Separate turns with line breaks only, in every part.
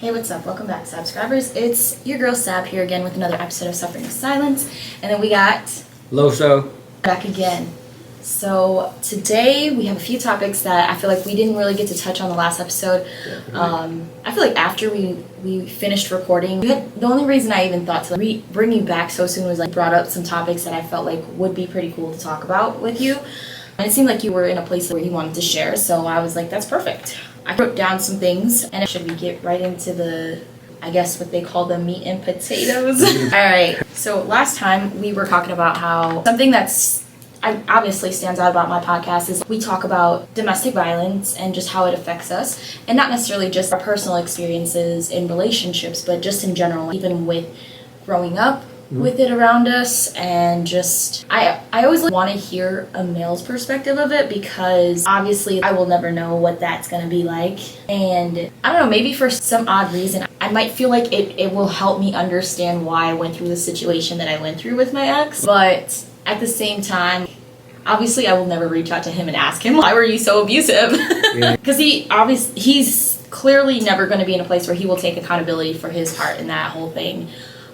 Hey, what's up? Welcome back, Sabscribers. It's your girl Sab here again with another episode of Suffering in Silence. And then we got
xoxo
back again. So today we have a few topics that I feel like we didn't really get to touch on the last episode. I feel like after we finished recording, the only reason I even thought to bring you back so soon was like brought up some topics that I felt like would be pretty cool to talk about with you. And it seemed like you were in a place where you wanted to share, so I was like, that's perfect. I wrote down some things, and should we get right into the, I guess what they call the meat and potatoes? Alright, so last time we were talking about how something that's obviously stands out about my podcast is we talk about domestic violence and just how it affects us, and not necessarily just our personal experiences in relationships, but just in general, even with growing up with it around us. And just I always want to hear a male's perspective of it, because obviously I will never know what that's going to be like, and I don't know, maybe for some odd reason I might feel like it will help me understand why I went through the situation that I went through with my ex. But at the same time, obviously I will never reach out to him and ask him, why were you so abusive? Because he's clearly never going to be in a place where he will take accountability for his part in that whole thing.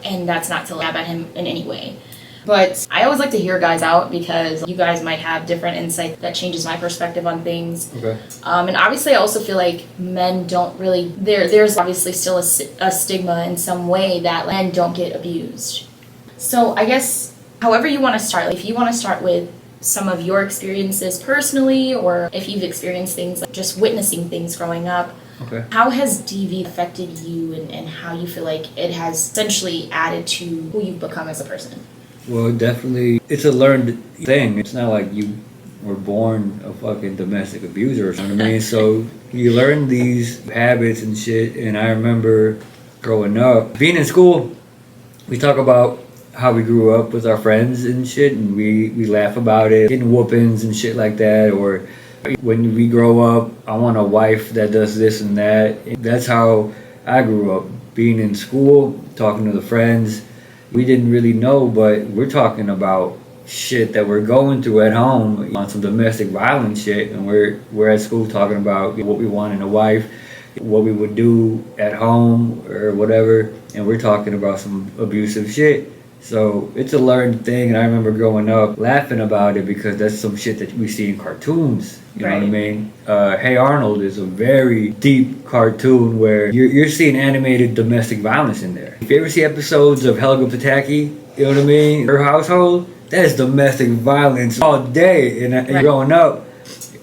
And that's not to laugh at him in any way. But I always like to hear guys out, because you guys might have different insight that changes my perspective on things.
Okay.
And obviously I also feel like men don't really, there's obviously still a stigma in some way that men don't get abused. So I guess however you want to start, if you want to start with some of your experiences personally, or if you've experienced things like just witnessing things growing up.
Okay.
How has DV affected you, and how you feel like it has essentially added to who you've become as a person?
Well, definitely, it's a learned thing. It's not like you were born a fucking domestic abuser or something. I mean, so you learn these habits and shit. And I remember growing up, being in school, we talk about how we grew up with our friends and shit, and we laugh about it, getting whoopings and shit like that, or when we grow up, I want a wife that does this and that. That's how I grew up. Being in school, talking to the friends. We didn't really know, but we're talking about shit that we're going through at home on some domestic violence shit. And we're at school talking about what we want in a wife, what we would do at home or whatever. And we're talking about some abusive shit. So it's a learned thing, and I remember growing up laughing about it because that's some shit that we see in cartoons. You know what I mean? Hey Arnold is a very deep cartoon where you're seeing animated domestic violence in there. If you ever see episodes of Helga Pataki, you know what I mean? Her household, that is domestic violence all day. And growing up,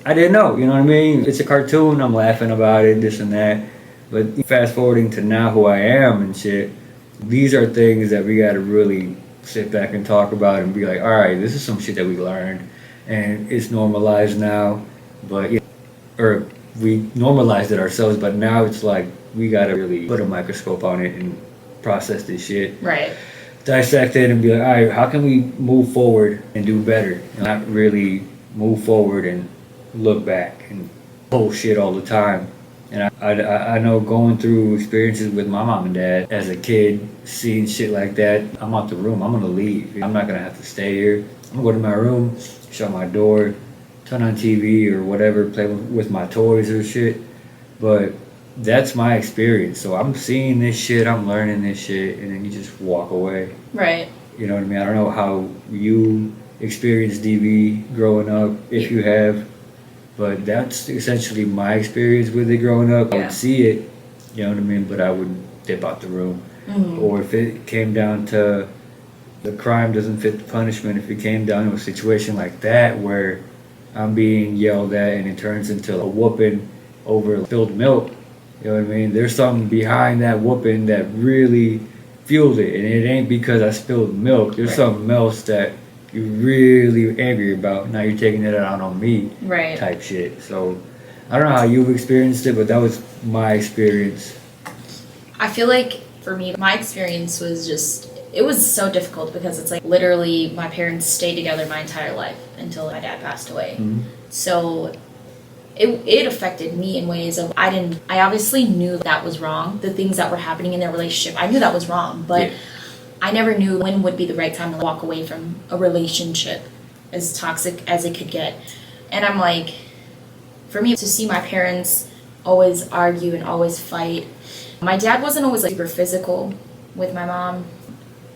I didn't know, you know what I mean? It's a cartoon, I'm laughing about it, this and that. But fast forwarding to now who I am and shit, these are things that we gotta really sit back and talk about and be like, all right, this is some shit that we learned and it's normalized now, but or we normalized it ourselves, but now it's like we gotta really put a microscope on it and process this shit, dissect it and be like, all right, how can we move forward and do better, and not really move forward and look back and bullshit all the time. And I know going through experiences with my mom and dad as a kid, seeing shit like that, I'm out the room. I'm going to leave. I'm not going to have to stay here. I'm going to go to my room, shut my door, turn on TV or whatever, play with my toys or shit. But that's my experience. So I'm seeing this shit, I'm learning this shit, and then you just walk away.
Right.
You know what I mean? I don't know how you experienced DV growing up, if you have. But that's essentially my experience with it growing up. I would see it, you know what I mean, but I would dip out the room. Or if it came down to the crime doesn't fit the punishment, if it came down to a situation like that where I'm being yelled at and it turns into a whooping over spilled milk, you know what I mean, there's something behind that whooping that really fuels it. And it ain't because I spilled milk. There's something else that you're really angry about. Now you're taking it out on me, type shit. So I don't know how you've experienced it, but that was my experience.
I feel like for me, my experience was it was so difficult, because it's like literally my parents stayed together my entire life until my dad passed away. So it affected me in ways of I obviously knew that was wrong. The things that were happening in their relationship, I knew that was wrong, but I never knew when would be the right time to walk away from a relationship as toxic as it could get. And I'm like, for me to see my parents always argue and always fight, My dad wasn't always like super physical with my mom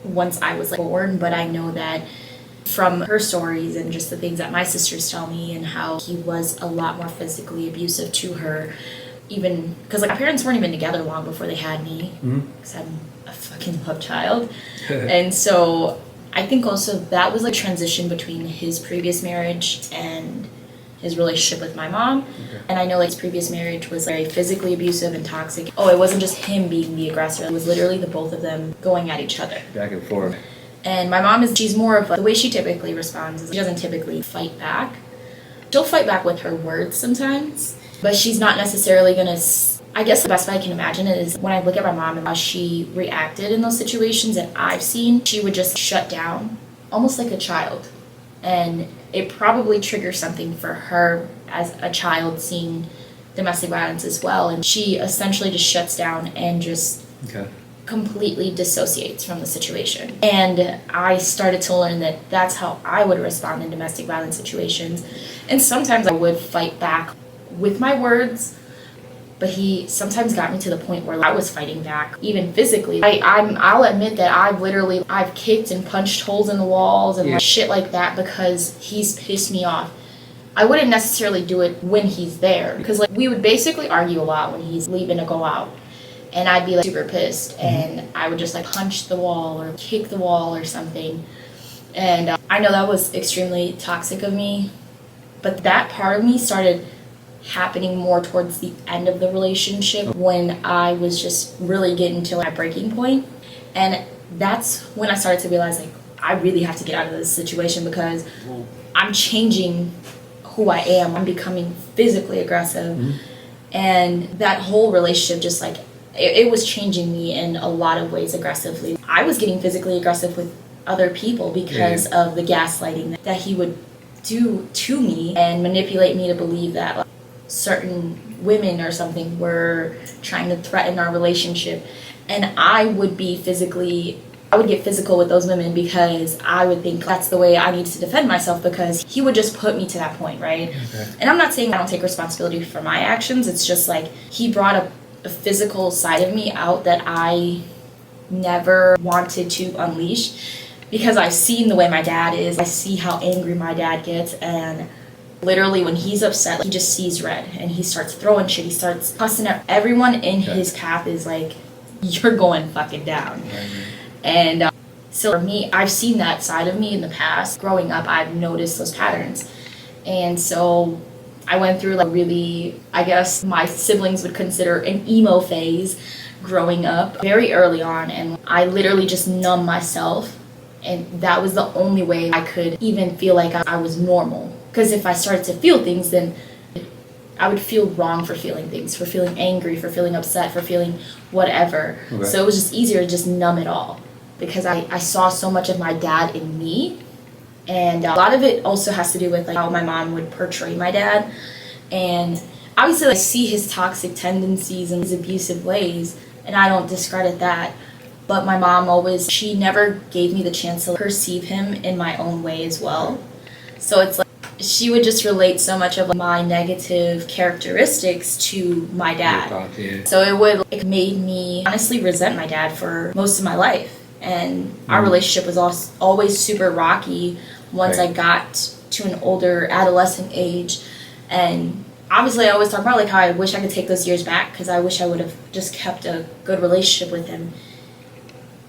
once I was like born, but I know that from her stories and just the things that my sisters tell me and how he was a lot more physically abusive to her, even because like my parents weren't even together long before they had me, because I'm a fucking love child. And so I think also that was like transition between his previous marriage and his relationship with my mom. And I know like his previous marriage was very physically abusive and toxic. Oh, it wasn't just him being the aggressor, it was literally the both of them going at each other
back and forth.
And my mom she's more of the way she typically responds is she doesn't typically fight back. She'll fight back with her words sometimes, but she's not necessarily gonna. I guess the best way I can imagine it is when I look at my mom and how she reacted in those situations that I've seen, she would just shut down, almost like a child. And it probably triggers something for her as a child seeing domestic violence as well. And she essentially just shuts down and just completely dissociates from the situation. And I started to learn that that's how I would respond in domestic violence situations. And sometimes I would fight back with my words, but he sometimes got me to the point where I was fighting back, even physically. I'll admit that I've kicked and punched holes in the walls and like shit like that because he's pissed me off. I wouldn't necessarily do it when he's there, because like we would basically argue a lot when he's leaving to go out. And I'd be like super pissed, and I would just like punch the wall or kick the wall or something. And I know that was extremely toxic of me, but that part of me started happening more towards the end of the relationship when I was just really getting to my breaking point. And that's when I started to realize like I really have to get out of this situation because I'm changing who I am. I'm becoming physically aggressive. And that whole relationship just like it was changing me in a lot of ways aggressively. I was getting physically aggressive with other people because of the gaslighting that he would do to me and manipulate me to believe that like, certain women or something were trying to threaten our relationship. And I would get physical with those women because I would think that's the way I need to defend myself, because he would just put me to that point, right? And I'm not saying I don't take responsibility for my actions. It's just like he brought a physical side of me out that I never wanted to unleash, because I've seen the way my dad is. I see how angry my dad gets, and literally when he's upset, he just sees red and he starts throwing shit. He starts cussing at everyone in his path is like, you're going fucking down. And so for me, I've seen that side of me in the past. Growing up, I've noticed those patterns. And so I went through like really, I guess my siblings would consider an emo phase growing up very early on. And I literally just numbed myself. And that was the only way I could even feel like I was normal. Because if I started to feel things, then I would feel wrong for feeling things, for feeling angry, for feeling upset, for feeling whatever. So it was just easier to just numb it all, because I saw so much of my dad in me. And a lot of it also has to do with like how my mom would portray my dad. And obviously I see his toxic tendencies and his abusive ways, and I don't discredit that. But my mom she never gave me the chance to perceive him in my own way as well. So it's like she would just relate so much of my negative characteristics to my dad. So it made me honestly resent my dad for most of my life. And our relationship was always super rocky once I got to an older adolescent age. And obviously I always talk about like how I wish I could take those years back, because I wish I would have just kept a good relationship with him.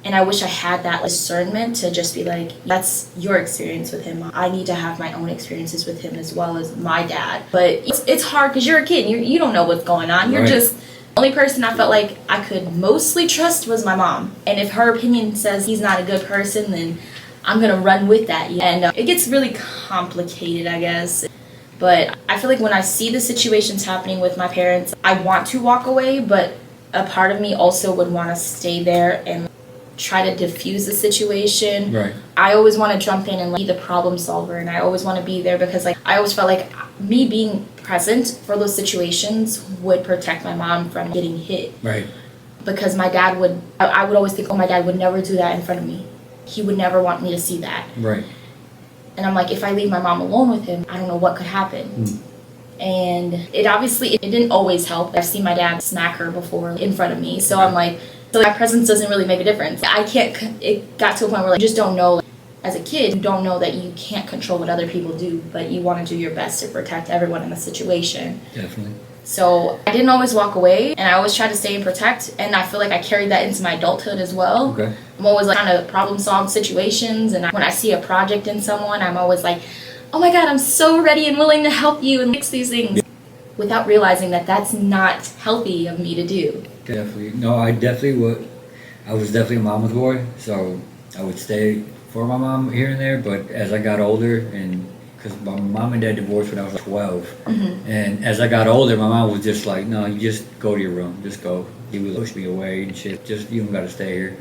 And I wish I had that discernment to just be like, that's your experience with him. I need to have my own experiences with him as well as my dad. But it's hard because you're a kid. You don't know what's going on. You're just... The only person I felt like I could mostly trust was my mom. And if her opinion says he's not a good person, then I'm going to run with that. And it gets really complicated, I guess. But I feel like when I see the situations happening with my parents, I want to walk away, but a part of me also would want to stay there and try to diffuse the situation. I always want to jump in and be the problem solver, and I always want to be there because like I always felt like me being present for those situations would protect my mom from getting hit. Because my dad would, I would always think, oh, my dad would never do that in front of me. He would never want me to see that. And I'm like, if I leave my mom alone with him, I don't know what could happen. And it didn't always help. I've seen my dad smack her before in front of me, so I'm like, so my presence doesn't really make a difference. It got to a point where like, you just don't know, like, as a kid, you don't know that you can't control what other people do, but you want to do your best to protect everyone in the situation.
Definitely.
So I didn't always walk away, and I always tried to stay and protect, and I feel like I carried that into my adulthood as well.
Okay.
I'm always like trying to problem solve situations, and when I see a project in someone, I'm always like, oh my god, I'm so ready and willing to help you and fix these things, without realizing that that's not healthy of me to do.
Definitely. No, I was definitely a mama's boy, so I would stay for my mom here and there, but as I got older, and because my mom and dad divorced when I was 12, and as I got older, my mom was just like, no, you just go to your room, just go. He would push me away and shit, just, you don't gotta stay here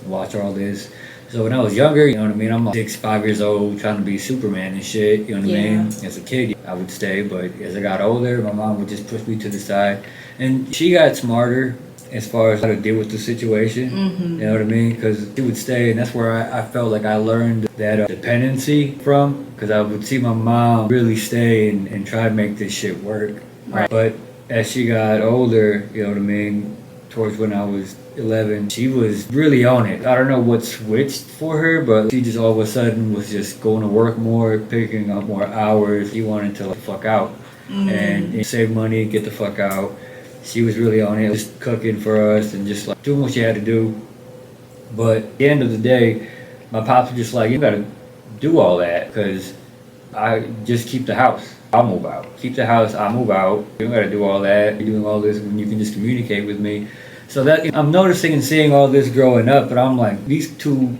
and watch all this. So when I was younger, you know what I mean, I'm like 5 years old, trying to be Superman and shit, you know what I mean? As a kid, I would stay, but as I got older, my mom would just push me to the side. And she got smarter as far as how to deal with the situation, you know what I mean? Because she would stay, and that's where I felt like I learned that dependency from, because I would see my mom really stay and try to make this shit work.
Right.
But as she got older, you know what I mean, towards when I was 11, she was really on it. I don't know what switched for her, but she just all of a sudden was just going to work more, picking up more hours. She wanted to like fuck out and save money, get the fuck out. She was really on it, just cooking for us and just like doing what she had to do. But at the end of the day, my pops was just like, you gotta do all that, because I just keep the house. I'll move out. Keep the house, I'll move out. You don't gotta do all that. You're doing all this when you can just communicate with me. So that I'm noticing and seeing all this growing up, but I'm like, these two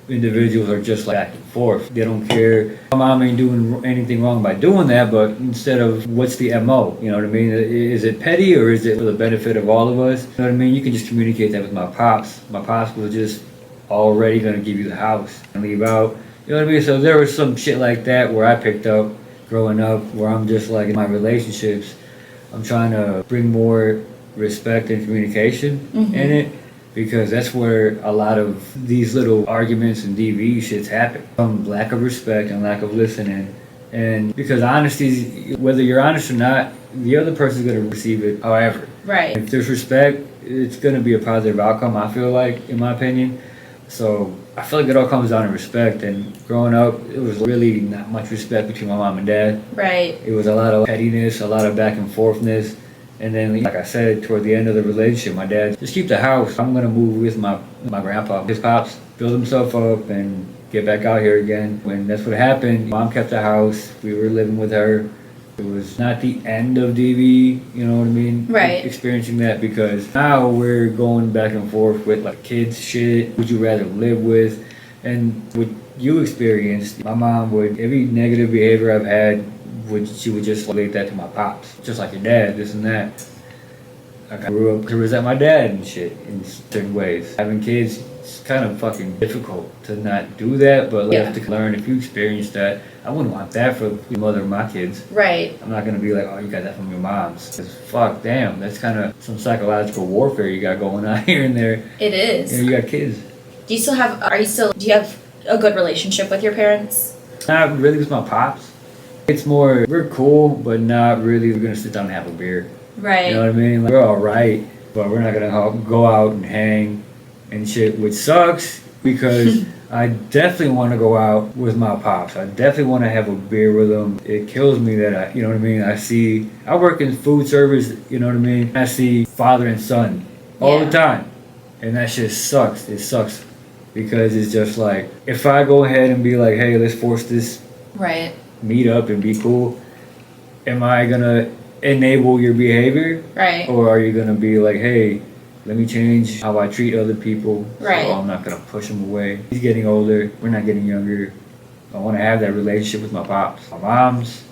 individuals are just like back and forth. They don't care. My mom ain't doing anything wrong by doing that, but instead of what's the MO, you know what I mean? Is it petty or is it for the benefit of all of us? You know what I mean? You can just communicate that with my pops. My pops was just already gonna give you the house and leave out. You know what I mean? So there was some shit like that where I picked up growing up, where I'm just like, in my relationships, I'm trying to bring more respect and communication in it, because that's where a lot of these little arguments and DV shits happen, from lack of respect and lack of listening. And because honesty, whether you're honest or not, the other person's going to receive it however.
Right.
If there's respect, it's going to be a positive outcome, I feel like, in my opinion. So I feel like it all comes down to respect. And growing up, it was really not much respect between my mom and dad.
Right.
It was a lot of pettiness, a lot of back and forthness. And then, like I said, toward the end of the relationship, my dad, just keep the house. I'm going to move with my grandpa. His pops, build himself up and get back out here again. When that's what happened, mom kept the house. We were living with her. It was not the end of DV, you know what I mean?
Right.
Experiencing that, because now we're going back and forth with like kids shit. Would you rather live with? And what you experienced, my mom would, every negative behavior I've had, she would just relate that to my pops. Just like your dad, this and that. I grew up to resent my dad and shit in certain ways. Having kids, it's kind of fucking difficult to not do that, but you have to learn. If you experience that, I wouldn't want that for the mother of my kids.
Right.
I'm not gonna be like, oh, you got that from your mom's. Cause fuck, damn, that's kind of some psychological warfare you got going on here and there.
It is.
You got kids.
Do you have a good relationship with your parents?
Not really with my pops. It's more, we're cool, but not really. We're gonna sit down and have a beer.
Right.
You know what I mean? Like, we're alright, but we're not gonna go out and hang and shit, which sucks, because I definitely want to go out with my pops. I definitely want to have a beer with them. It kills me that you know what I mean? I work in food service, you know what I mean? I see father and son all the time, and that shit sucks. It sucks, because it's just like, if I go ahead and be like, hey, let's force this meet up and be cool, am I gonna enable your behavior?
Right.
Or are you gonna be like, hey, let me change how I treat other people.
Right.
So I'm not gonna push him away. He's getting older, we're not getting younger. I wanna have that relationship with my pops. My moms,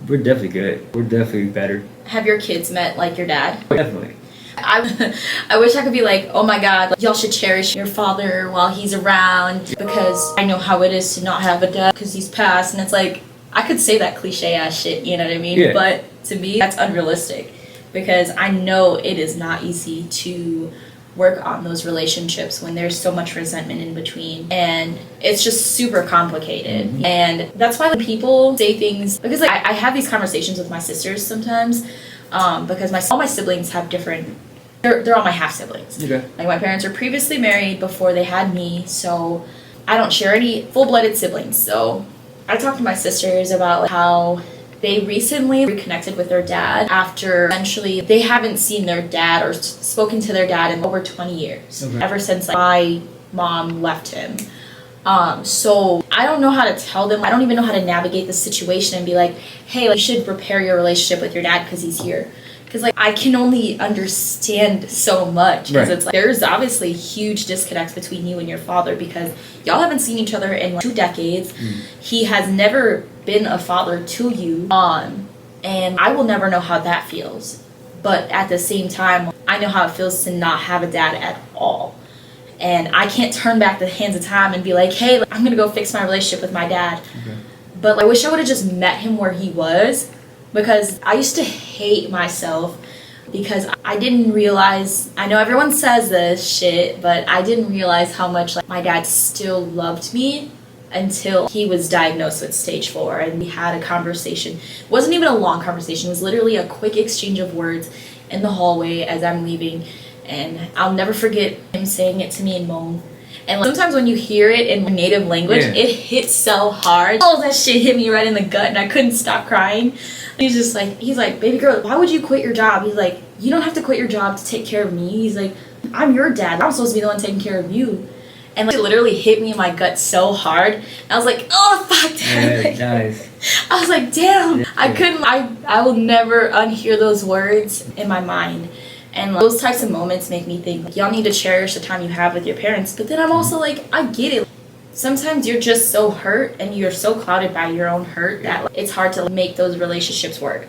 we're definitely good. We're definitely better.
Have your kids met like your dad?
Definitely.
I wish I could be like, oh my god, like, y'all should cherish your father while he's around, because I know how it is to not have a dad because he's passed. And it's like, I could say that cliche ass shit, you know what I mean?
Yeah.
But to me, that's unrealistic, because I know it is not easy to work on those relationships when there's so much resentment in between, and it's just super complicated. And that's why when people say things, because like I have these conversations with my sisters sometimes, because all my siblings have different, they're all my half siblings.
Okay.
Like my parents were previously married before they had me, so I don't share any full-blooded siblings. So I talk to my sisters about like how they recently reconnected with their dad after essentially they haven't seen their dad or spoken to their dad in over 20 years. Okay. Ever since like, my mom left him. So I don't know how to tell them. I don't even know how to navigate the situation and be like, hey, like, you should repair your relationship with your dad because he's here. Because like I can only understand so much, because it's like there's obviously huge disconnects between you and your father because y'all haven't seen each other in like 2 decades. He has never been a father to you, and I will never know how that feels. But at the same time, I know how it feels to not have a dad at all, and I can't turn back the hands of time and be like, hey, I'm gonna go fix my relationship with my dad. But like, I wish I would have just met him where he was. Because I used to hate myself because I didn't realize, I know everyone says this shit, but I didn't realize how much like my dad still loved me until he was diagnosed with stage 4 and we had a conversation. It wasn't even a long conversation, it was literally a quick exchange of words in the hallway as I'm leaving, and I'll never forget him saying it to me in Hmong. And like, sometimes when you hear it in native language, it hits so hard. Oh, that shit hit me right in the gut and I couldn't stop crying. He's like, baby girl, why would you quit your job? He's like, you don't have to quit your job to take care of me. He's like, I'm your dad. I'm supposed to be the one taking care of you. And like, it literally hit me in my gut so hard. And I was like, oh, fuck, Dad.
Nice.
I was like, damn. I will never unhear those words in my mind. And like, those types of moments make me think, like, y'all need to cherish the time you have with your parents. But then I'm also like, I get it. Sometimes you're just so hurt and you're so clouded by your own hurt that like, it's hard to make those relationships work.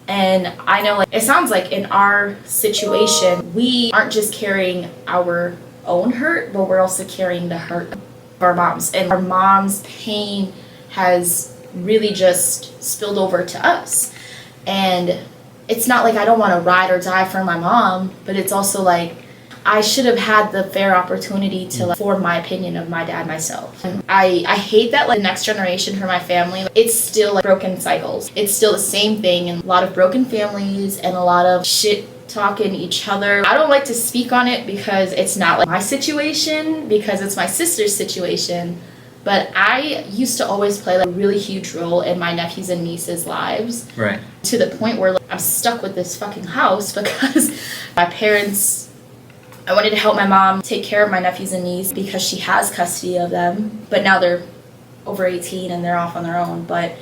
And I know like it sounds like in our situation, we aren't just carrying our own hurt, but we're also carrying the hurt of our moms. And our mom's pain has really just spilled over to us. And it's not like I don't want to ride or die for my mom, but it's also like I should have had the fair opportunity to like, form my opinion of my dad myself. And I hate that like the next generation for my family, it's still like broken cycles. It's still the same thing, and a lot of broken families and a lot of shit talking each other. I don't like to speak on it because it's not like my situation, because it's my sister's situation. But I used to always play like a really huge role in my nephews and nieces' lives. Right. To the point where like, I'm stuck with this fucking house because my parents, I wanted to help my mom take care of my nephews and nieces because she has custody of them. But now they're over 18 and they're off on their own. But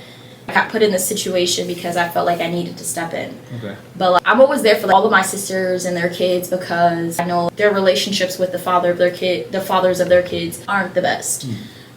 I got put in this situation because I felt like I needed to step in. Okay. But like, I'm always there for like, all of my sisters and their kids because I know their relationships with the father of their kid, the fathers of their kids aren't the best.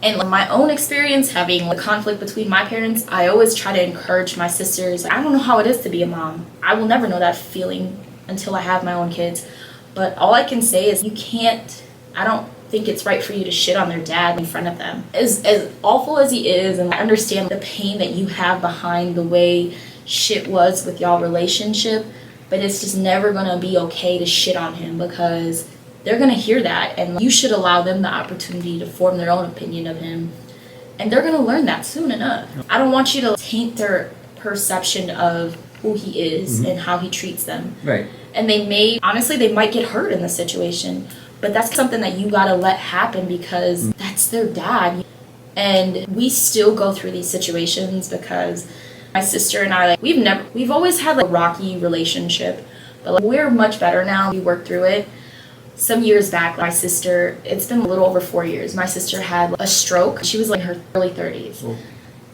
And like, my own experience having like, conflict between my parents, I always try to encourage my sisters. I don't know how it is to be a mom. I will never know that feeling until I have my own kids. But all I can say is I don't think it's right for you to shit on their dad in front of them. As awful as he is, and I understand the pain that you have behind the way shit was with y'all relationship, but it's just never gonna be okay to shit on him because they're gonna hear that, and you should allow them the opportunity to form their own opinion of him. And they're gonna learn that soon enough. I don't want you to taint their perception of who he is and how he treats them. Right. And they might get hurt in this situation, but that's something that you gotta let happen because that's their dad. And we still go through these situations because my sister and I, like, we've always had like a rocky relationship, but like, we're much better now. We worked through it. Some years back, my sister, it's been a little over 4 years, my sister had a stroke. She was like in her early 30s. Oh.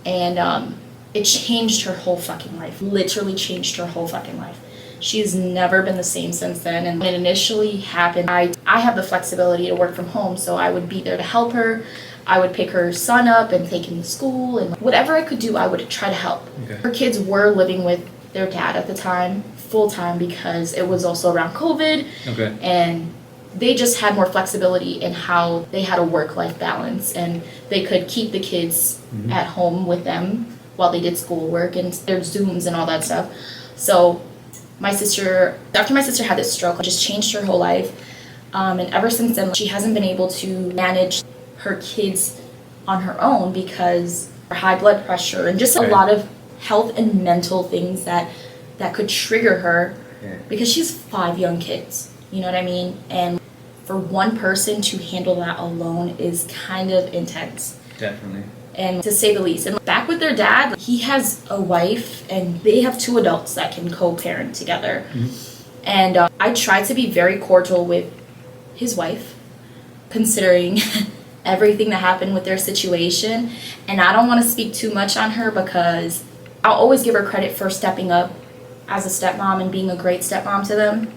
And it changed her whole fucking life. Literally changed her whole fucking life. She's never been the same since then. And when it initially happened, I have the flexibility to work from home, so I would be there to help her. I would pick her son up and take him to school, and whatever I could do, I would try to help. Okay. Her kids were living with their dad at the time, full time, because it was also around COVID. Okay. And they just had more flexibility in how they had a work-life balance, and they could keep the kids at home with them while they did schoolwork and their Zooms and all that stuff. So after my sister had this stroke, it just changed her whole life. And ever since then, she hasn't been able to manage her kids on her own because of high blood pressure and just a lot of health and mental things that could trigger her because she's 5 young kids. You know what I mean? And for one person to handle that alone is kind of intense.
Definitely.
And to say the least. And back with their dad, he has a wife and they have 2 adults that can co-parent together. Mm-hmm. And I try to be very cordial with his wife, considering everything that happened with their situation. And I don't want to speak too much on her because I'll always give her credit for stepping up as a stepmom and being a great stepmom to them.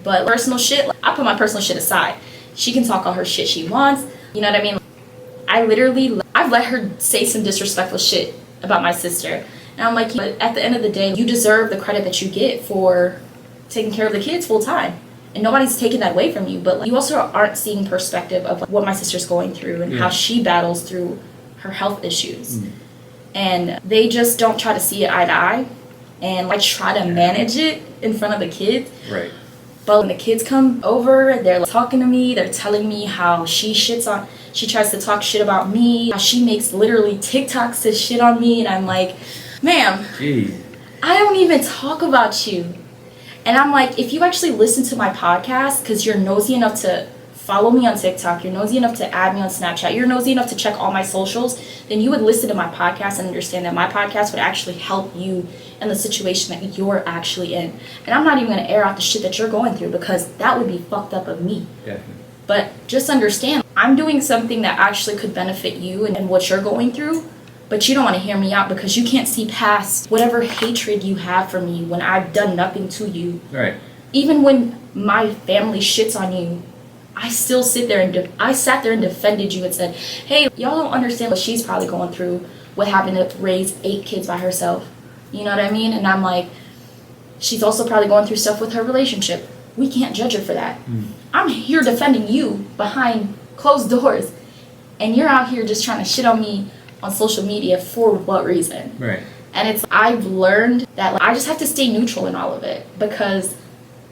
But personal shit, I put my personal shit aside. She can talk all her shit she wants. You know what I mean? I've let her say some disrespectful shit about my sister. And I'm like, but at the end of the day, you deserve the credit that you get for taking care of the kids full time. And nobody's taking that away from you. But like, you also aren't seeing perspective of like, what my sister's going through and how she battles through her health issues. Mm. And they just don't try to see it eye to eye and like try to manage it in front of the kids.
Right.
But when the kids come over, they're like, talking to me, they're telling me how she tries to talk shit about me, how she makes literally TikToks to shit on me, and I'm like, ma'am,
jeez,
I don't even talk about you. And I'm like, if you actually listen to my podcast, because you're nosy enough to follow me on TikTok, you're nosy enough to add me on Snapchat, you're nosy enough to check all my socials, then you would listen to my podcast and understand that my podcast would actually help you in the situation that you're actually in. And I'm not even going to air out the shit that you're going through because that would be fucked up of me.
Definitely.
But just understand, I'm doing something that actually could benefit you and what you're going through, but you don't want to hear me out because you can't see past whatever hatred you have for me when I've done nothing to you.
Right.
Even when my family shits on you, I still sit there and I sat there and defended you and said, hey, y'all don't understand what she's probably going through, what happened to raise 8 kids by herself. You know what I mean? And I'm like, she's also probably going through stuff with her relationship. We can't judge her for that. Mm. I'm here defending you behind closed doors, and you're out here just trying to shit on me on social media for what reason?
Right.
And I've learned that like, I just have to stay neutral in all of it because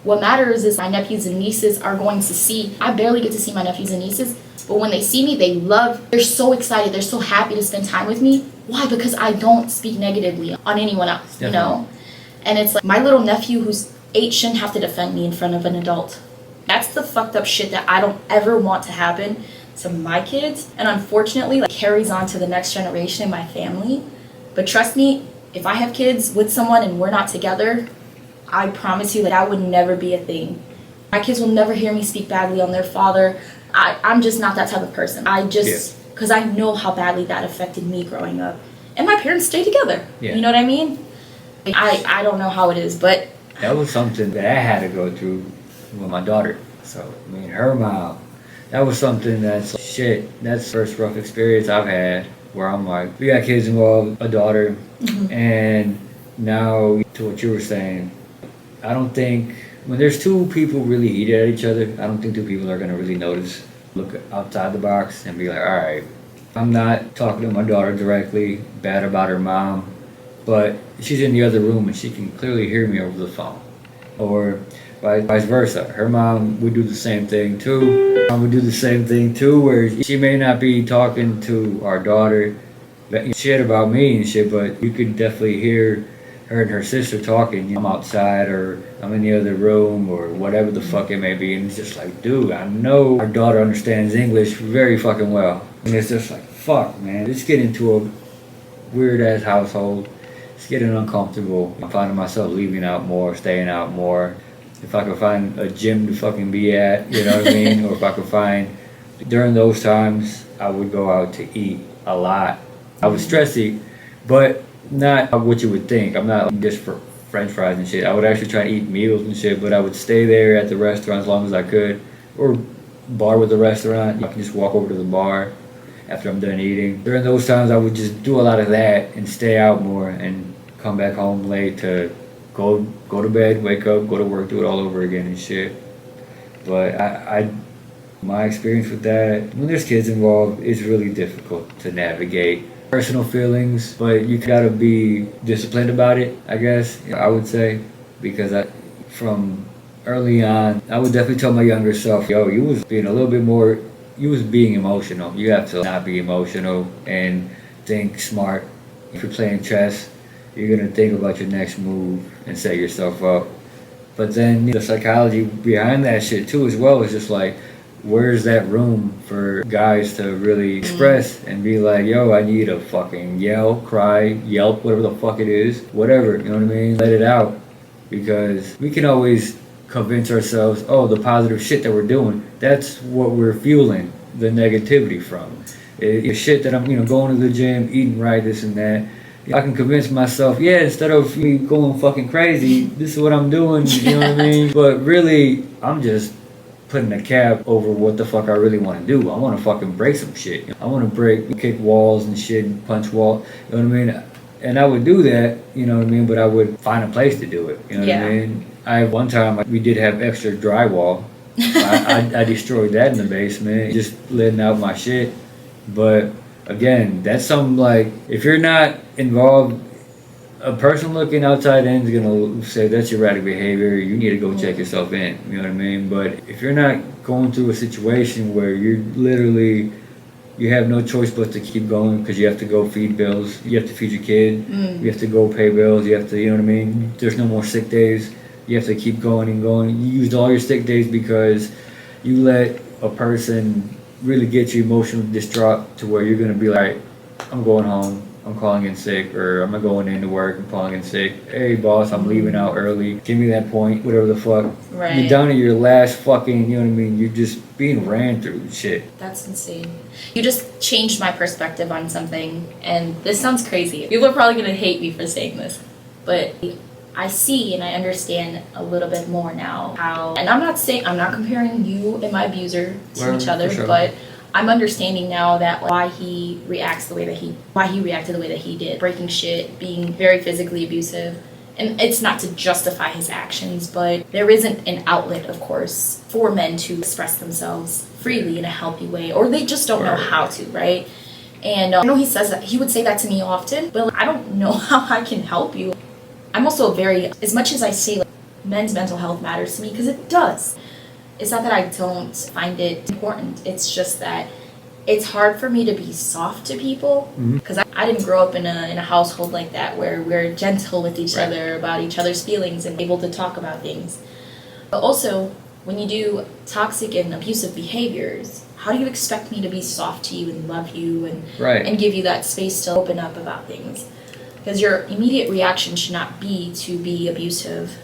what matters is my nephews and nieces are going to see. I barely get to see my nephews and nieces, but when they see me, they're so excited. They're so happy to spend time with me. Why? Because I don't speak negatively on anyone else, Definitely. You know? And it's like my little nephew who's 8 shouldn't have to defend me in front of an adult. That's the fucked up shit that I don't ever want to happen to my kids. And unfortunately, like, carries on to the next generation in my family. But trust me, if I have kids with someone and we're not together, I promise you that would never be a thing. My kids will never hear me speak badly on their father. I'm just not that type of person. Because I know how badly that affected me growing up. And my parents stayed together. Yeah. You know what I mean? I don't know how it is, but...
That was something that I had to go through with my daughter. So, I mean, her mom, that was something that's the first rough experience I've had where I'm like, we got kids involved, a daughter, and now to what you were saying, I don't think, when there's 2 people really heated at each other, I don't think 2 people are going to really notice, look outside the box and be like, all right, I'm not talking to my daughter directly bad about her mom, but she's in the other room and she can clearly hear me over the phone. Or vice versa. Her mom would do the same thing too. Mom would do the same thing too, where she may not be talking to our daughter shit about me and shit, but you could definitely hear her and her sister talking. You know, I'm outside or I'm in the other room or whatever the fuck it may be, and it's just like, dude, I know our daughter understands English very fucking well. And it's just like, fuck, man, it's getting to a weird ass household. It's getting uncomfortable. I'm finding myself leaving out more, staying out more. If I could find a gym to fucking be at, you know what I mean? Or if I could find, during those times, I would go out to eat a lot. I was stressy, but not what you would think. I'm not like just for french fries and shit. I would actually try to eat meals and shit, but I would stay there at the restaurant as long as I could. Or bar with the restaurant. I can just walk over to the bar after I'm done eating. During those times, I would just do a lot of that and stay out more and come back home late to go to bed, wake up, go to work, do it all over again and shit. But my experience with that, when there's kids involved, it's really difficult to navigate personal feelings, but you gotta be disciplined about it, I guess, I would say, because from early on, I would definitely tell my younger self, yo, you was being a little bit more, you was being emotional. You have to not be emotional and think smart. If you're playing chess, you're gonna think about your next move and set yourself up. But then the psychology behind that shit too as well is just like, where's that room for guys to really express and be like, yo, I need to fucking yell, cry, yelp, whatever the fuck it is, whatever, you know what I mean? Let it out. Because we can always convince ourselves, oh, the positive shit that we're doing, that's what we're fueling the negativity from. It's shit that I'm, going to the gym, eating right, this and that. I can convince myself, yeah, instead of me going fucking crazy, this is what I'm doing, you know what I mean? But really, I'm just putting a cap over what the fuck I really want to do. I want to fucking break some shit. I want to kick walls and shit, and punch walls, you know what I mean? And I would do that, you know what I mean? But I would find a place to do it, you know what I mean? One time, we did have extra drywall. I destroyed that in the basement, just letting out my shit. But again, that's something like, if you're not involved, a person looking outside in is gonna say that's erratic behavior, you need to go check yourself in, you know what I mean? But if you're not going through a situation where you have no choice but to keep going because you have to go feed bills, you have to feed your kid, you have to go pay bills, you have to, you know what I mean? There's no more sick days, you have to keep going and going. You used all your sick days because you let a person really get you emotionally distraught to where you're gonna be like, I'm going home, I'm calling in sick, or I'm not going into work, I'm calling in sick. Hey boss, I'm leaving out early. Give me that point, whatever the fuck.
Right.
You're down to your last fucking, you know what I mean? You're just being ran through shit.
That's insane. You just changed my perspective on something, and this sounds crazy. People are probably gonna hate me for saying this, but I see and I understand a little bit more now how, and I'm not comparing you and my abuser to each other, sure. But I'm understanding now that why he reacted the way that he did, breaking shit, being very physically abusive. And it's not to justify his actions, but there isn't an outlet, of course, for men to express themselves freely in a healthy way, or they just don't know how to, right? And I know he would say that to me often, but I don't know how I can help you. I'm also as much as I say men's mental health matters to me, because it does. It's not that I don't find it important. It's just that it's hard for me to be soft to people, because I didn't grow up in a household like that where we're gentle with each other about each other's feelings and able to talk about things. But also, when you do toxic and abusive behaviors, how do you expect me to be soft to you and love you and give you that space to open up about things? Because your immediate reaction should not be to be abusive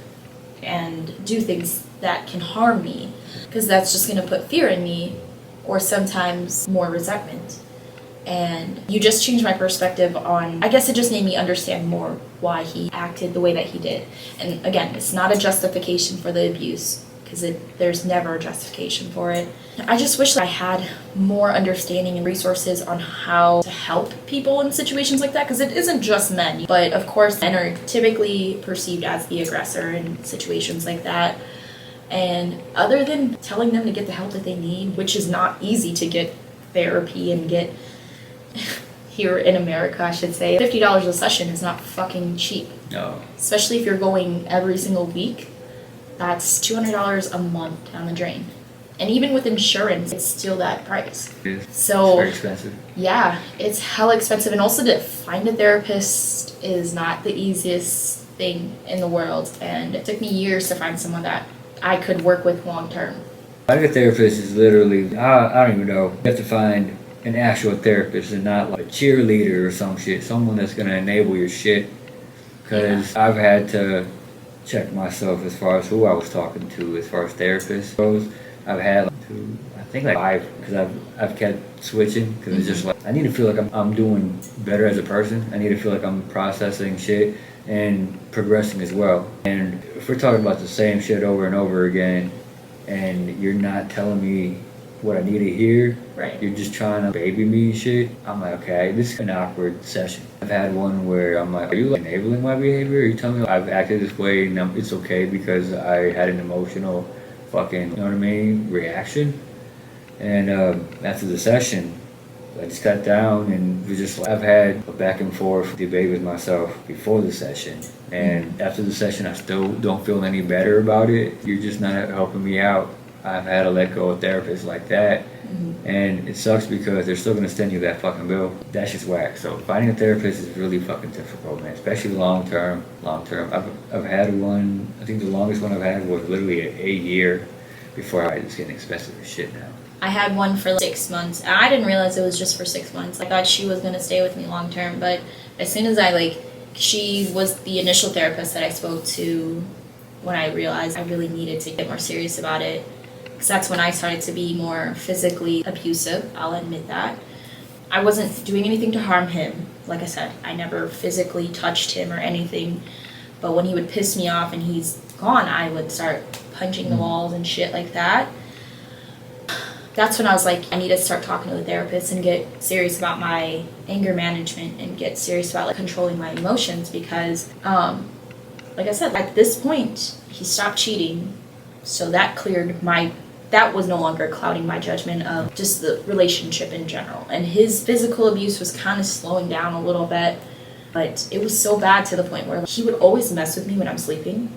and do things that can harm me, because that's just going to put fear in me, or sometimes more resentment. And you just changed my perspective on, I guess it just made me understand more why he acted the way that he did. And again, it's not a justification for the abuse, because there's never a justification for it. I just wish that I had more understanding and resources on how to help people in situations like that, because it isn't just men. But of course, men are typically perceived as the aggressor in situations like that. And other than telling them to get the help that they need, which is not easy to get therapy and get here in America, I should say, $50 a session is not fucking cheap.
No.
Especially if you're going every single week. That's $200 a month down the drain. And even with insurance, it's still that price.
It is.
So,
it's very expensive.
Yeah, it's hella expensive. And also to find a therapist is not the easiest thing in the world. And it took me years to find someone that I could work with long term.
Finding a therapist is literally, I don't even know. You have to find an actual therapist and not like a cheerleader or some shit. Someone that's going to enable your shit. Because I've had to check myself as far as who I was talking to as far as therapists goes. I've had I think 5, because I've kept switching, because it's just like, I need to feel like I'm doing better as a person. I need to feel like I'm processing shit and progressing as well. And if we're talking about the same shit over and over again, and you're not telling me what I need to hear, you're just trying to baby me and shit, I'm like, okay, this is an awkward session. I've had one where I'm like, are you like enabling my behavior? Are you telling me I've acted this way and it's okay because I had an emotional fucking, you know what I mean, reaction? And after the session, I just got down and we just, I've had a back and forth debate with myself before the session. And after the session, I still don't feel any better about it. You're just not helping me out. I've had to let go of therapists like that. And it sucks because they're still going to send you that fucking bill. That's just whack. So finding a therapist is really fucking difficult, man. Especially long term. I've had one, I think the longest one I've had was literally a year before it's getting expensive as shit now.
I had one for like 6 months. I didn't realize it was just for 6 months. I thought she was going to stay with me long term, but as soon as she was the initial therapist that I spoke to when I realized I really needed to get more serious about it. Because that's when I started to be more physically abusive, I'll admit that. I wasn't doing anything to harm him. Like I said, I never physically touched him or anything. But when he would piss me off and he's gone, I would start punching the walls and shit like that. That's when I was like, I need to start talking to the therapist and get serious about my anger management and get serious about controlling my emotions because, like I said, at this point, he stopped cheating. So that that was no longer clouding my judgment of just the relationship in general. And his physical abuse was kind of slowing down a little bit, but it was so bad to the point where he would always mess with me when I'm sleeping.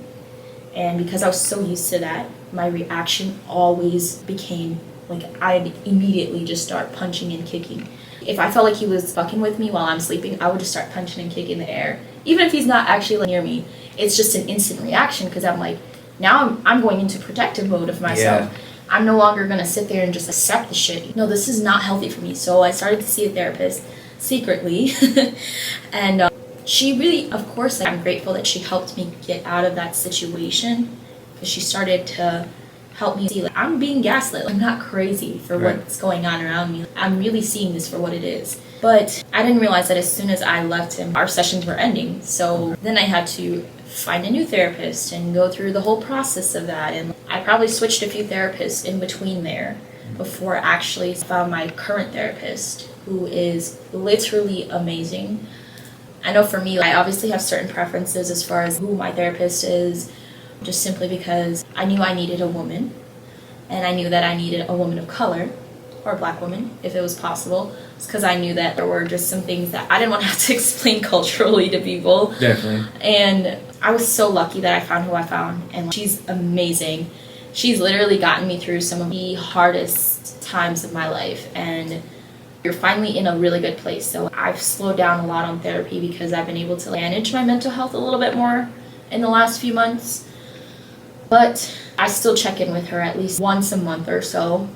And because I was so used to that, my reaction always became I'd immediately just start punching and kicking. If I felt like he was fucking with me while I'm sleeping, I would just start punching and kicking in the air. Even if he's not actually near me, it's just an instant reaction because I'm like, now I'm going into protective mode of myself. Yeah. I'm no longer going to sit there and just accept the shit. No, this is not healthy for me. So I started to see a therapist secretly. And she really, of course, I'm grateful that she helped me get out of that situation because she started to help me see I'm being gaslit. I'm not crazy for what's going on around me. I'm really seeing this for what it is. But I didn't realize that as soon as I left him, our sessions were ending. So then I had to find a new therapist and go through the whole process of that. And I probably switched a few therapists in between there before I actually found my current therapist, who is literally amazing. I know for me, I obviously have certain preferences as far as who my therapist is, just simply because I knew I needed a woman, and I knew that I needed a woman of color, or a black woman, if it was possible. It's because I knew that there were just some things that I didn't want to have to explain culturally to people.
Definitely.
And I was so lucky that I found who I found, and she's amazing. She's literally gotten me through some of the hardest times of my life, and you're finally in a really good place. So I've slowed down a lot on therapy because I've been able to manage my mental health a little bit more in the last few months. But I still check in with her at least once a month or so,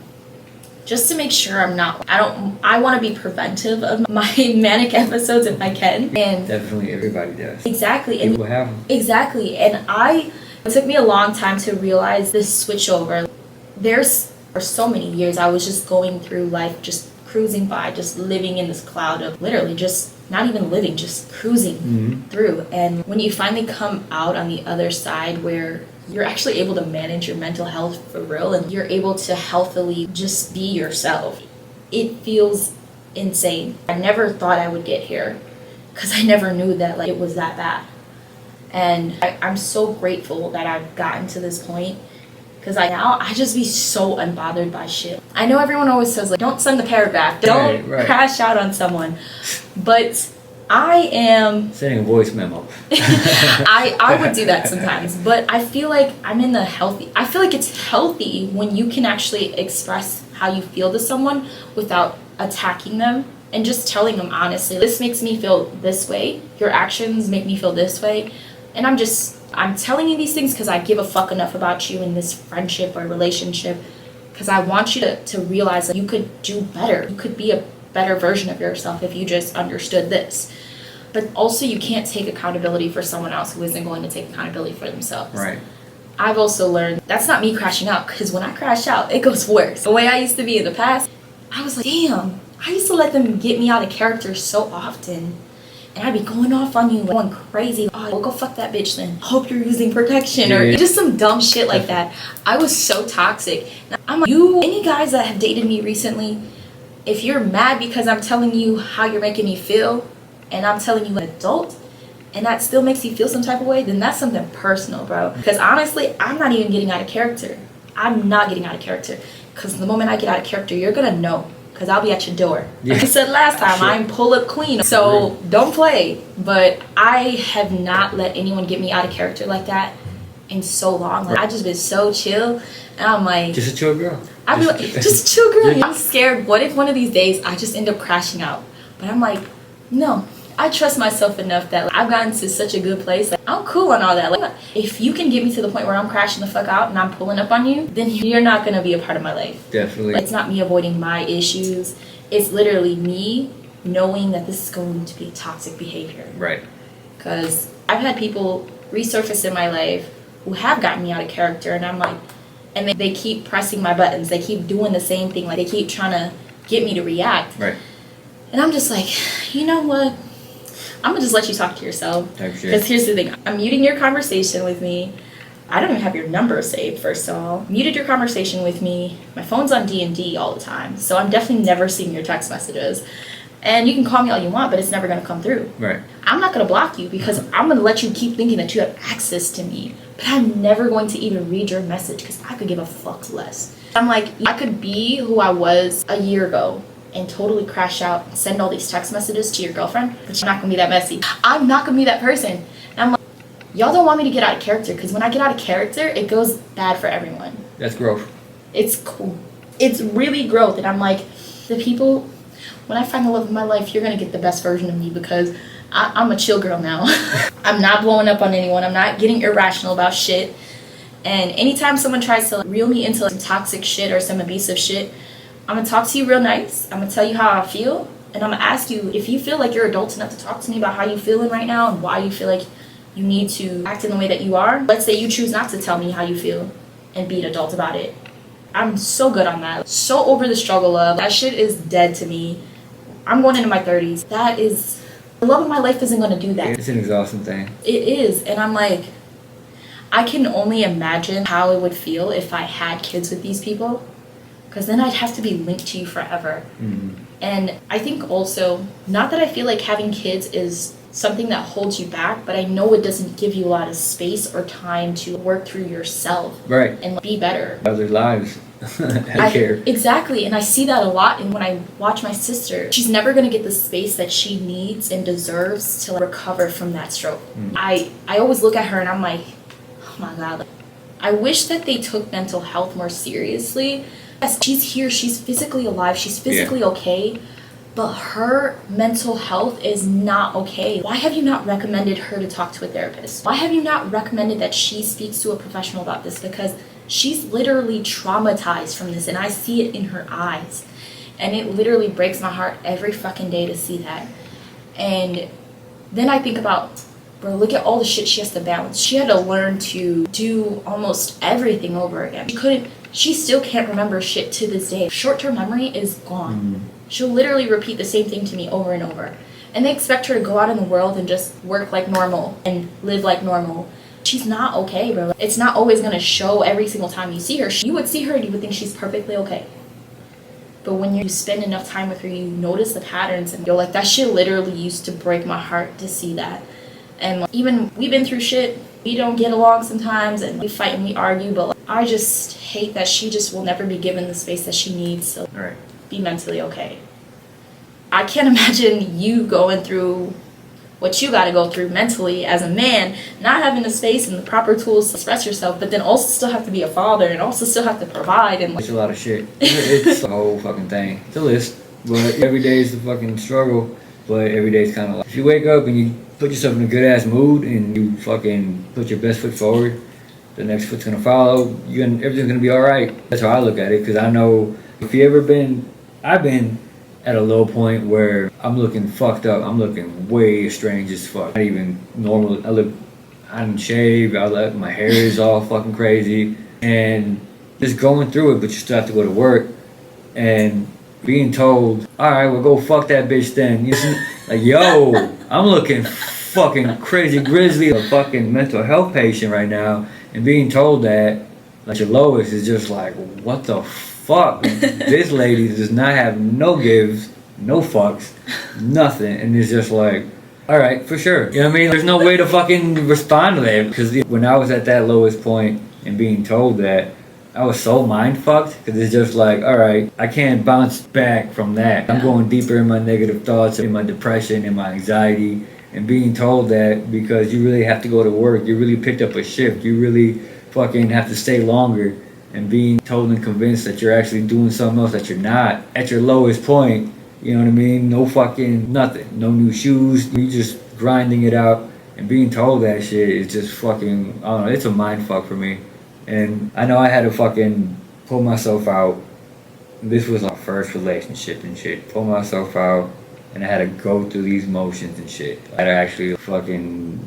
just to make sure I want to be preventive of my manic episodes if I can. And
definitely everybody does.
Exactly.
People have them.
Exactly. And it took me a long time to realize this switch over. For so many years, I was just going through life, just cruising by, just living in this cloud of literally just not even living, just cruising through. And when you finally come out on the other side where you're actually able to manage your mental health for real and you're able to healthily just be yourself, it feels insane. I never thought I would get here because I never knew that it was that bad. And I'm so grateful that I've gotten to this point because I just be so unbothered by shit. I know everyone always says don't send the paragraph, don't crash out on someone, but I am
sending a voice memo.
I would do that sometimes, but I feel like I feel like it's healthy when you can actually express how you feel to someone without attacking them and just telling them honestly, this makes me feel this way, your actions make me feel this way, and I'm telling you these things because I give a fuck enough about you in this friendship or relationship, because I want you to realize that you could do better. You could be a better version of yourself if you just understood this. But also you can't take accountability for someone else who isn't going to take accountability for themselves.
Right.
I've also learned that's not me crashing out, because when I crash out, it goes worse. The way I used to be in the past, I was like, damn, I used to let them get me out of character so often. And I'd be going off on you, going crazy. Oh, well, go fuck that bitch then. Hope you're using protection, or just some dumb shit like that. I was so toxic. Now, I'm like, any guys that have dated me recently, if you're mad because I'm telling you how you're making me feel, and I'm telling you an adult, and that still makes you feel some type of way, then that's something personal, bro. Because honestly, I'm not even getting out of character. I'm not getting out of character. Because the moment I get out of character, you're gonna know. because I'll be at your door.
Yeah.
Like I said last time,
Sure.
I'm pull up queen. So don't play. But I have not let anyone get me out of character like that in so long. Like, I've just been so chill. And I'm like,
Just a chill girl.
I'd be like, just a chill girl. I'm scared. What if one of these days I just end up crashing out? But I'm like, no. I trust myself enough that I've gotten to such a good place that I'm cool on all that. Like, if you can get me to the point where I'm crashing the fuck out and I'm pulling up on you, then you're not going to be a part of my life.
Definitely.
Like, it's not me avoiding my issues. It's literally me knowing that this is going to be toxic behavior.
Right.
Because I've had people resurface in my life who have gotten me out of character, and I'm like, and they keep pressing my buttons. They keep doing the same thing. Like, they keep trying to get me to react.
Right.
And I'm just like, you know what? I'm gonna just let you talk to yourself. Because here's the thing, I'm muting your conversation with me. I don't even have your number saved, first of all. Muted your conversation with me. My phone's on D&D all the time, so I'm definitely never seeing your text messages. And you can call me all you want, but it's never gonna come through.
Right.
I'm not gonna block you because I'm gonna let you keep thinking that you have access to me. But I'm never going to even read your message because I could give a fuck less. I'm like, I could be who I was a year ago and totally crash out and send all these text messages to your girlfriend, but you're not gonna be that messy. I'm not gonna be that person. And I'm like, y'all don't want me to get out of character, because when I get out of character, it goes bad for everyone.
That's growth.
It's cool. It's really growth. And I'm like, the people, when I find the love of my life, you're gonna get the best version of me, because I'm a chill girl now. I'm not blowing up on anyone. I'm not getting irrational about shit. And anytime someone tries to reel me into some toxic shit or some abusive shit, I'm gonna talk to you real nice. I'm gonna tell you how I feel, and I'm gonna ask you if you feel like you're adult enough to talk to me about how you're feeling right now and why you feel like you need to act in the way that you are. Let's say you choose not to tell me how you feel and be an adult about it. I'm so good on that. So over the struggle of that shit is dead to me. I'm going into my 30s. That is, the love of my life isn't gonna do that.
It's an exhausting thing.
It is, and I'm like, I can only imagine how it would feel if I had kids with these people. Because then I'd have to be linked to you forever.
Mm-hmm.
And I think also, not that I feel like having kids is something that holds you back, but I know it doesn't give you a lot of space or time to work through yourself.
Right.
And be better.
Other lives. I care.
Exactly. And I see that a lot. And when I watch my sister, she's never going to get the space that she needs and deserves to recover from that stroke. Mm-hmm. I always look at her and I'm like, oh my God. I wish that they took mental health more seriously. Yes, she's here, she's physically alive, she's physically okay, but her mental health is not okay. Why have you not recommended her to talk to a therapist? Why have you not recommended that she speaks to a professional about this? Because she's literally traumatized from this, and I see it in her eyes. And it literally breaks my heart every fucking day to see that. And then I think about, bro, look at all the shit she has to balance. She had to learn to do almost everything over again. She still can't remember shit to this day. Short-term memory is gone. Mm-hmm. She'll literally repeat the same thing to me over and over. And they expect her to go out in the world and just work like normal and live like normal. She's not okay, bro. It's not always gonna show every single time you see her. You would see her and you would think she's perfectly okay. But when you spend enough time with her, you notice the patterns and you're like, that shit literally used to break my heart to see that. And even we've been through shit. We don't get along sometimes and we fight and we argue, but I just hate that she just will never be given the space that she needs to be mentally okay. I can't imagine you going through what you got to go through mentally as a man, not having the space and the proper tools to express yourself, but then also still have to be a father and also still have to provide. And
it's a lot of shit. It's the whole fucking thing. It's a list, but every day is the fucking struggle, but every day is kind of like, if you wake up and you put yourself in a good ass mood and you fucking put your best foot forward, the next foot's gonna follow. Everything's gonna be all right. That's how I look at it, because I know if you ever been, I've been at a low point where I'm looking fucked up. I'm looking way strange as fuck. Not even normal. I didn't shave. My hair is all fucking crazy, and just going through it. But you still have to go to work, and being told, all right, well, go fuck that bitch then. You know, like, yo, I'm looking fucking crazy grizzly, a fucking mental health patient right now, and being told that, like, your lowest is just like, what the fuck? This lady does not have no gives, no fucks, nothing, and it's just like, all right, for sure. You know what I mean? There's no way to fucking respond to that, because when I was at that lowest point and being told that, I was so mind fucked because it's just like, all right, I can't bounce back from that. I'm going deeper in my negative thoughts, in my depression, in my anxiety, and being told that because you really have to go to work, you really picked up a shift, you really fucking have to stay longer, and being told and convinced that you're actually doing something else that you're not at your lowest point. You know what I mean? No fucking nothing, no new shoes. You just grinding it out, and being told that shit is just fucking. I don't know. It's a mind fuck for me. And I know I had to fucking pull myself out. This was my first relationship and shit. Pull myself out, and I had to go through these motions and shit. I had to actually fucking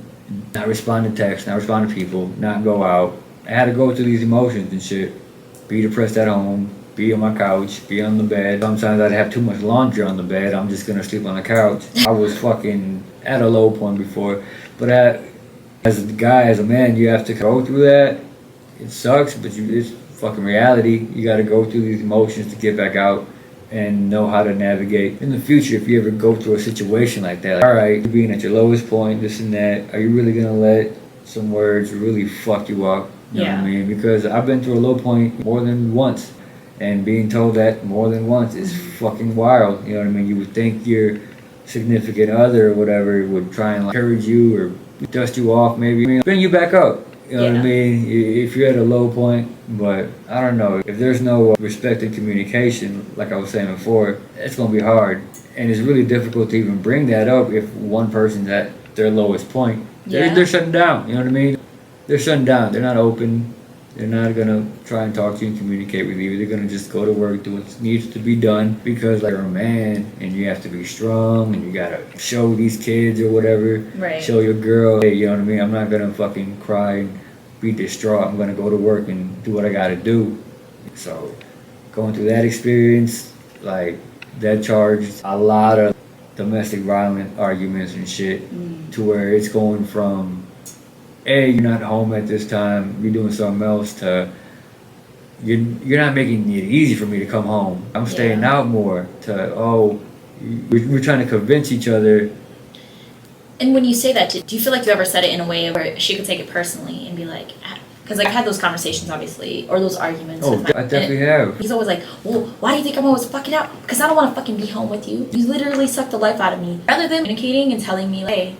not respond to texts, not respond to people, not go out. I had to go through these emotions and shit. Be depressed at home, be on my couch, be on the bed. Sometimes I'd have too much laundry on the bed. I'm just gonna sleep on the couch. I was fucking at a low point before. But as a guy, as a man, you have to go through that. It sucks, but it's fucking reality. You got to go through these emotions to get back out and know how to navigate. In the future, if you ever go through a situation like that, like, all right, you're being at your lowest point, this and that, are you really going to let some words really fuck you up? You know what I mean? Because I've been through a low point more than once, and being told that more than once is fucking wild. You know what I mean? You would think your significant other or whatever would try and like, encourage you or dust you off, maybe bring you back up. You know what I mean? If you're at a low point, but I don't know. If there's no respect and communication, like I was saying before, it's going to be hard. And it's really difficult to even bring that up if one person's at their lowest point. They're shutting down, you know what I mean? They're shutting down. They're not open. They're not going to try and talk to you and communicate with you. They're going to just go to work, do what needs to be done because like, you're a man and you have to be strong and you got to show these kids or whatever.
Right.
Show your girl, hey, you know what I mean? I'm not going to fucking cry and be distraught. I'm going to go to work and do what I got to do. So going through that experience, like that charged a lot of domestic violence arguments and shit to where it's going from, hey, you're not home at this time, you're doing something else, to you're not making it easy for me to come home. I'm staying out more, to, oh, we're trying to convince each other.
And when you say that, do you feel like you ever said it in a way where she could take it personally and be like, because like I had those conversations obviously, or those arguments.
Oh, I definitely have.
He's always like, well, why do you think I'm always fucking out? Because I don't want to fucking be home with you. You literally suck the life out of me. Rather than communicating and telling me, like, hey,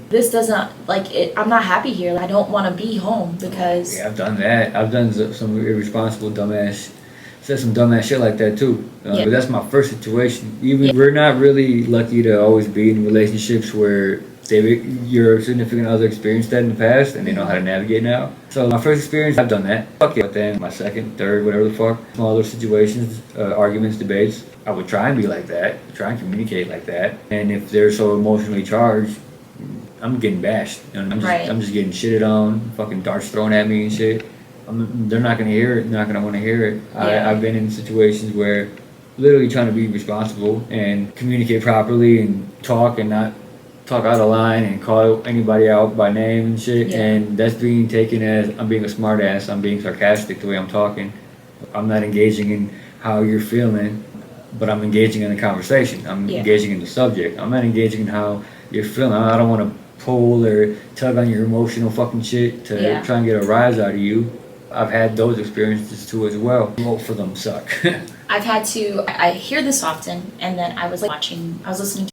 this doesn't, like, I'm not happy here. Like, I don't want to be home because...
Yeah, I've done that. I've done some irresponsible, said some dumbass shit like that too. But that's my first situation. We're not really lucky to always be in relationships where your significant other experienced that in the past and they know how to navigate now. So my first experience, I've done that. Fuck it. But then my second, third, whatever the fuck, small other situations, arguments, debates, I would try and be like that, try and communicate like that. And if they're so emotionally charged, I'm getting bashed. You know, I'm just getting shitted on, fucking darts thrown at me and shit. They're not gonna hear it. They're not gonna want to hear it. I've been in situations where literally trying to be responsible and communicate properly and talk and not talk out of line and call anybody out by name and shit, and that's being taken as I'm being a smart ass, I'm being sarcastic the way I'm talking. I'm not engaging in how you're feeling, but I'm engaging in the conversation. I'm engaging in the subject. I'm not engaging in how you're feeling. I don't want to pull or tug on your emotional fucking shit to try and get a rise out of you. I've had those experiences too as well. Both of them suck.
I hear this often, and then I was listening